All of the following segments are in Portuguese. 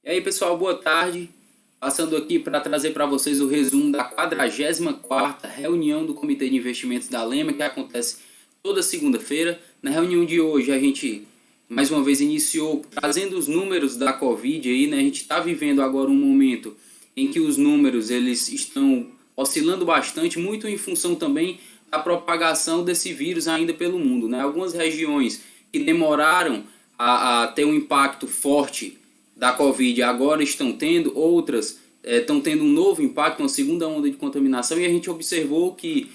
E aí, pessoal, boa tarde. Passando aqui para trazer para vocês o resumo da 44ª reunião do Comitê de Investimentos da Lema, que acontece toda segunda-feira. Na reunião de hoje, a gente mais uma vez iniciou trazendo os números da Covid aí, né? A gente está vivendo agora um momento em que os números eles estão oscilando bastante, muito em função também da propagação desse vírus ainda pelo mundo, né? Algumas regiões que demoraram a ter um impacto forte da Covid agora estão tendo, outras estão tendo um novo impacto, uma segunda onda de contaminação, e a gente observou que,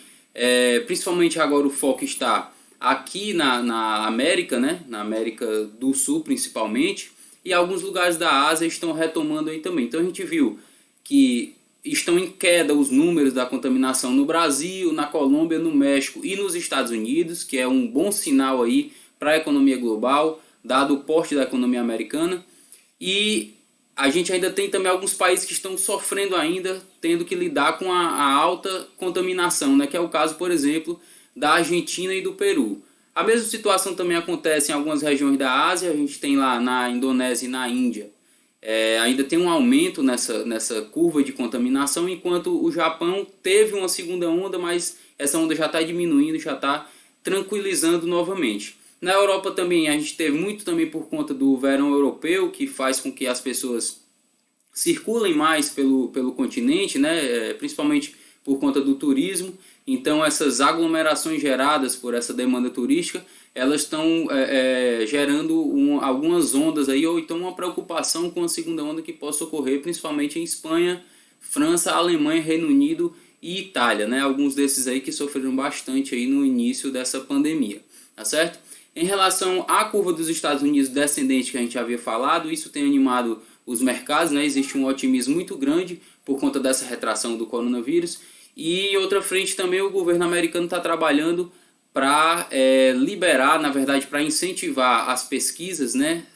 principalmente agora o foco está aqui na América, né? Na América do Sul principalmente, e alguns lugares da Ásia estão retomando aí também. Então a gente viu que estão em queda os números da contaminação no Brasil, na Colômbia, no México e nos Estados Unidos, que é um bom sinal aí para a economia global, dado o porte da economia americana. E a gente ainda tem também alguns países que estão sofrendo ainda, tendo que lidar com a alta contaminação, né? Que é o caso, por exemplo, da Argentina e do Peru. A mesma situação também acontece em algumas regiões da Ásia, a gente tem lá na Indonésia e na Índia. Ainda tem um aumento nessa curva de contaminação, enquanto o Japão teve uma segunda onda, mas essa onda já está diminuindo, já está tranquilizando novamente. Na Europa também a gente teve muito também por conta do verão europeu, que faz com que as pessoas circulem mais pelo continente, né? Principalmente por conta do turismo. Então essas aglomerações geradas por essa demanda turística, elas estão gerando algumas ondas aí, ou então uma preocupação com a segunda onda que possa ocorrer, principalmente em Espanha, França, Alemanha, Reino Unido e Itália, né? Alguns desses aí que sofreram bastante aí no início dessa pandemia, tá certo? Em relação à curva dos Estados Unidos descendente que a gente havia falado, isso tem animado os mercados, né? Existe um otimismo muito grande por conta dessa retração do coronavírus. E em outra frente também o governo americano está trabalhando para liberar, na verdade, para incentivar as pesquisas, né?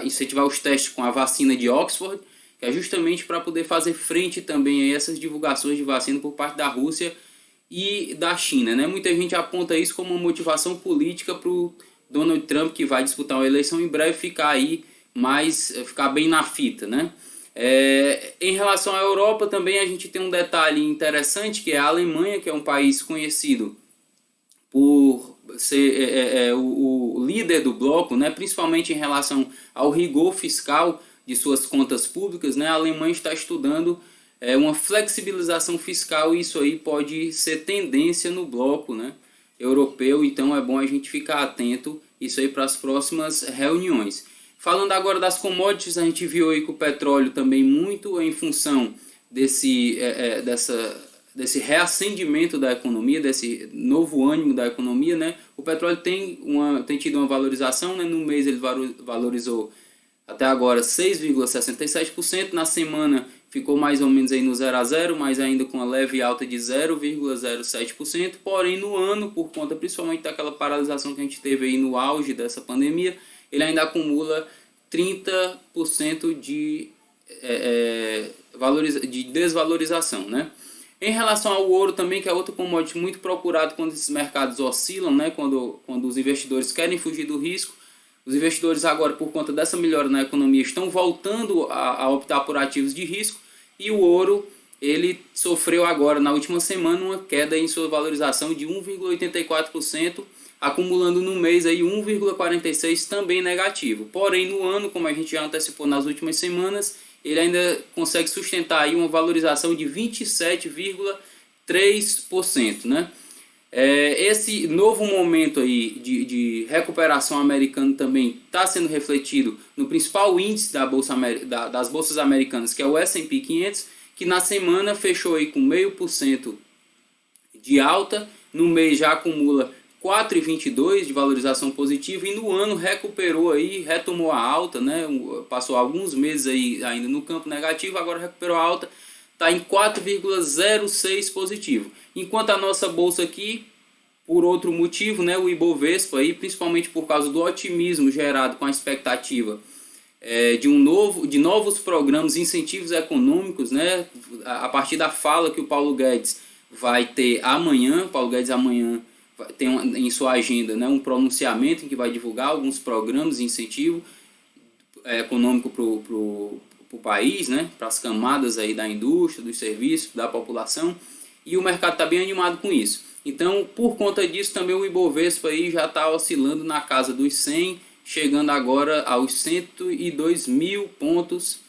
Incentivar os testes com a vacina de Oxford, que é justamente para poder fazer frente também a essas divulgações de vacina por parte da Rússia e da China, né? Muita gente aponta isso como uma motivação política para o Donald Trump, que vai disputar uma eleição em breve, ficar bem na fita, né? Em relação à Europa também a gente tem um detalhe interessante, que é a Alemanha, que é um país conhecido por ser o líder do bloco, né? Principalmente em relação ao rigor fiscal de suas contas públicas, né? A Alemanha está estudando uma flexibilização fiscal, e isso aí pode ser tendência no bloco, né, europeu, então é bom a gente ficar atento isso aí para as próximas reuniões. Falando agora das commodities, a gente viu aí que o petróleo também muito em função desse reacendimento da economia, desse novo ânimo da economia, né? O petróleo tem tido uma valorização, né? No mês ele valorizou até agora 6,67%, na semana ficou mais ou menos aí no 0 a 0, mas ainda com uma leve alta de 0,07%, porém no ano, por conta principalmente daquela paralisação que a gente teve aí no auge dessa pandemia, ele ainda acumula 30% de desvalorização, né? Em relação ao ouro também, que é outro commodity muito procurado quando esses mercados oscilam, né? Quando os investidores querem fugir do risco, os investidores agora, por conta dessa melhora na economia, estão voltando a optar por ativos de risco, e o ouro ele sofreu agora, na última semana, uma queda em sua valorização de 1,84%, acumulando no mês aí 1,46% também negativo. Porém, no ano, como a gente já antecipou nas últimas semanas, ele ainda consegue sustentar aí uma valorização de 27,3%, né? Esse novo momento aí de recuperação americano também está sendo refletido no principal índice das bolsas americanas, que é o S&P 500, que na semana fechou aí com 0,5% de alta, no mês já acumula 4,22% de valorização positiva, e no ano retomou a alta, né? Passou alguns meses aí ainda no campo negativo, agora recuperou a alta, está em 4,06% positivo. Enquanto a nossa bolsa aqui, por outro motivo, né, o Ibovespa, aí, principalmente por causa do otimismo gerado com a expectativa de novos programas, incentivos econômicos, né, a partir da fala que o Paulo Guedes vai ter amanhã. Paulo Guedes amanhã tem em sua agenda, né, um pronunciamento em que vai divulgar alguns programas de incentivo econômico para o país, né? Para as camadas aí da indústria, dos serviços, da população, e o mercado está bem animado com isso. Então, por conta disso, também o Ibovespa aí já está oscilando na casa dos 100, chegando agora aos 102 mil pontos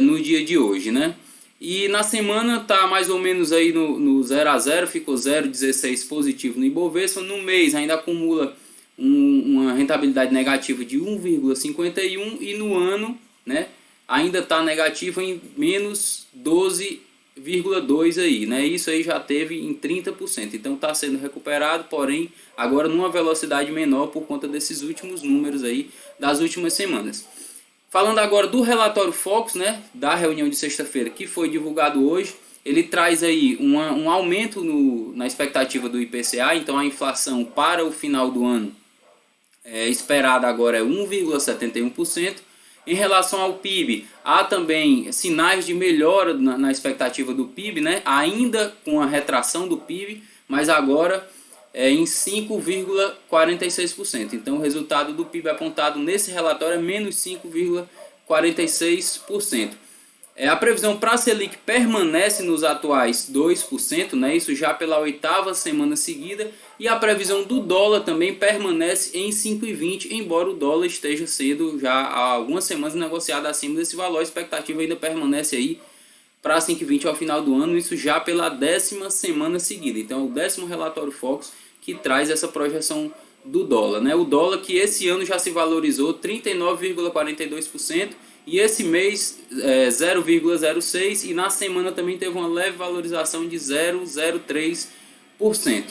no dia de hoje, né? E na semana tá mais ou menos aí no 0 a 0, ficou 0,16 positivo no Ibovespa. No mês ainda acumula uma rentabilidade negativa de 1,51 e no ano, né, ainda está negativo em menos 12,2 aí, né? Isso aí já teve em 30%. Então está sendo recuperado, porém agora numa velocidade menor por conta desses últimos números aí das últimas semanas. Falando agora do relatório Focus, né, da reunião de sexta-feira que foi divulgado hoje, ele traz aí um aumento na expectativa do IPCA, então a inflação para o final do ano esperada agora é 1,71%. Em relação ao PIB, há também sinais de melhora na expectativa do PIB, né, ainda com a retração do PIB, mas agora em 5,46%. Então o resultado do PIB apontado nesse relatório é menos 5,46%. A previsão para a Selic permanece nos atuais 2%, né, isso já pela 8ª semana seguida, e a previsão do dólar também permanece em 5,20, embora o dólar esteja sendo já há algumas semanas negociado acima desse valor. A expectativa ainda permanece aí para 5,20 ao final do ano, isso já pela 10ª semana seguida. Então é o 10º relatório Focus que traz essa projeção do dólar, né? O dólar que esse ano já se valorizou 39,42% e esse mês 0,06%, e na semana também teve uma leve valorização de 0,03%.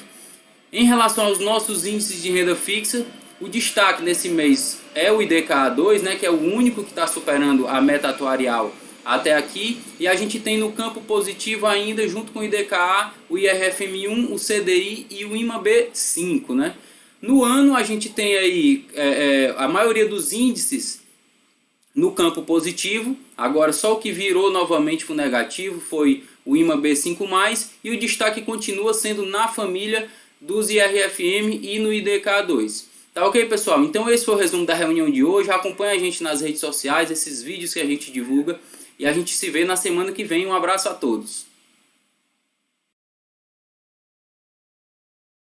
Em relação aos nossos índices de renda fixa, o destaque nesse mês é o IDKA2, né, que é o único que está superando a meta atuarial até aqui, e a gente tem no campo positivo ainda, junto com o IDKA, o IRFM1, o CDI e o IMAB5, né? No ano a gente tem aí a maioria dos índices no campo positivo. Agora só o que virou novamente para o negativo foi o IMAB5+, e o destaque continua sendo na família dos IRFM e no IDKA2. Tá ok, pessoal? Então esse foi o resumo da reunião de hoje. Acompanha a gente nas redes sociais, esses vídeos que a gente divulga, e a gente se vê na semana que vem. Um abraço a todos.